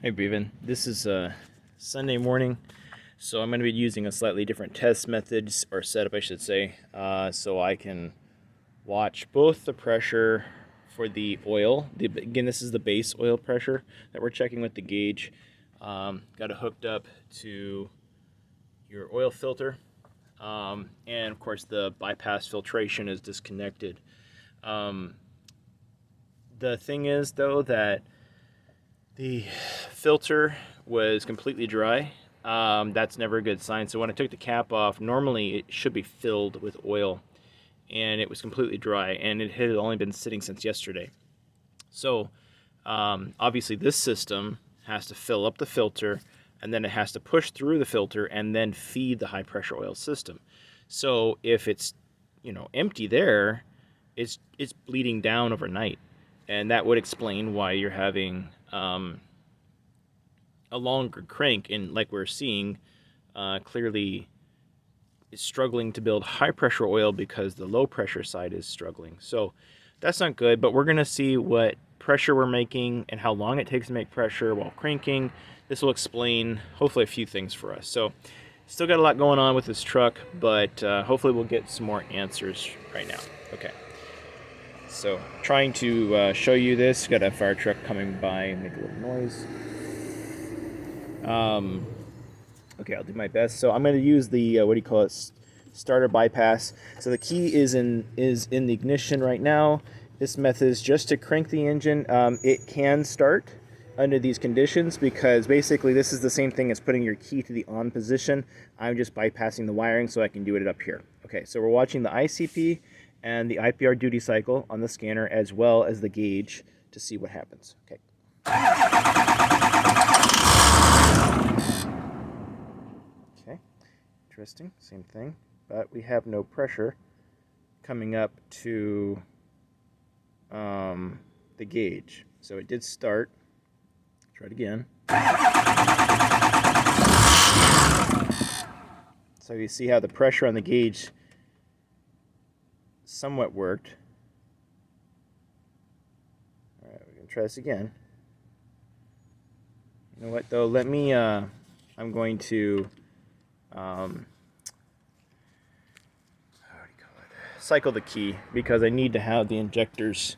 Hey Bevan, this is Sunday morning, so I'm going to be using a slightly different test methods, or setup I should say, so I can watch both the pressure for the oil. Again, this is the base oil pressure that we're checking with the gauge. Got it hooked up to your oil filter, and of course the bypass filtration is disconnected. The thing is though that the filter was completely dry. That's never a good sign. So when I took the cap off, normally it should be filled with oil, and it was completely dry, and it had only been sitting since yesterday. So obviously this system has to fill up the filter, and then it has to push through the filter and then feed the high pressure oil system. So if it's empty there, it's bleeding down overnight, and that would explain why you're having a longer crank, and like we're seeing, clearly is struggling to build high pressure oil because the low pressure side is struggling. So that's not good, but we're going to see what pressure we're making and how long it takes to make pressure while cranking. This will explain hopefully a few things for us. So still got a lot going on with this truck, but hopefully we'll get some more answers right now. Okay. So trying to show you this. Got a fire truck coming by, make a little noise. Okay, I'll do my best. So I'm going to use the starter bypass. So the key is in the ignition right now. This method is just to crank the engine. It can start under these conditions because basically this is the same thing as putting your key to the on position. I'm just bypassing the wiring so I can do it up here. Okay, so we're watching the ICP and the IPR duty cycle on the scanner, as well as the gauge, to see what happens. Okay. Okay, interesting, same thing, but we have no pressure coming up to the gauge. So it did start. Try it again. So you see how the pressure on the gauge somewhat worked. All right, we're gonna try this again. You know what though? Let me. I'm going to. How do you call it? Cycle the key, because I need to have the injectors.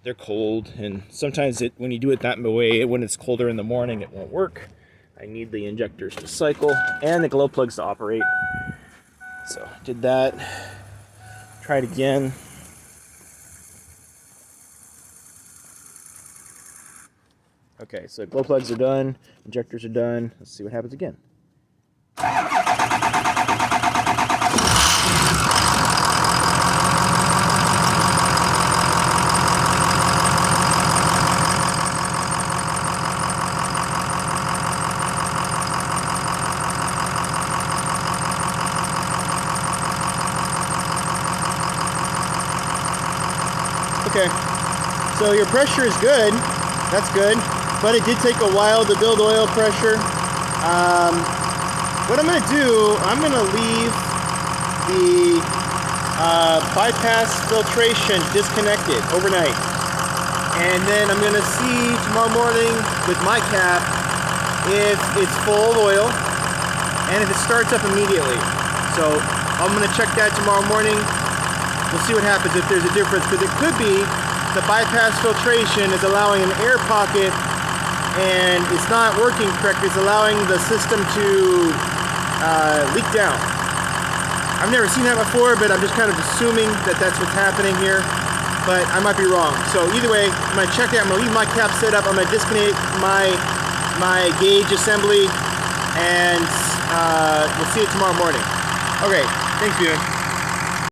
They're cold, and sometimes when you do it that way, when it's colder in the morning, it won't work. I need the injectors to cycle and the glow plugs to operate. So did that. Try it again. Okay, so glow plugs are done, injectors are done. Let's see what happens again. Okay, so your pressure is good. That's good, but it did take a while to build oil pressure. What I'm going to do, I'm going to leave the bypass filtration disconnected overnight, and then I'm going to see tomorrow morning with my cap if it's full of oil and if it starts up immediately. So I'm going to check that tomorrow morning. We'll see what happens if there's a difference, because it could be the bypass filtration is allowing an air pocket and it's not working correctly. It's allowing the system to leak down. I've never seen that before, but I'm just kind of assuming that that's what's happening here, but I might be wrong. So either way, I'm going to check that. I'm going to leave my cap set up. I'm going to disconnect my gauge assembly, and we'll see you tomorrow morning. Okay, thanks, Bevan.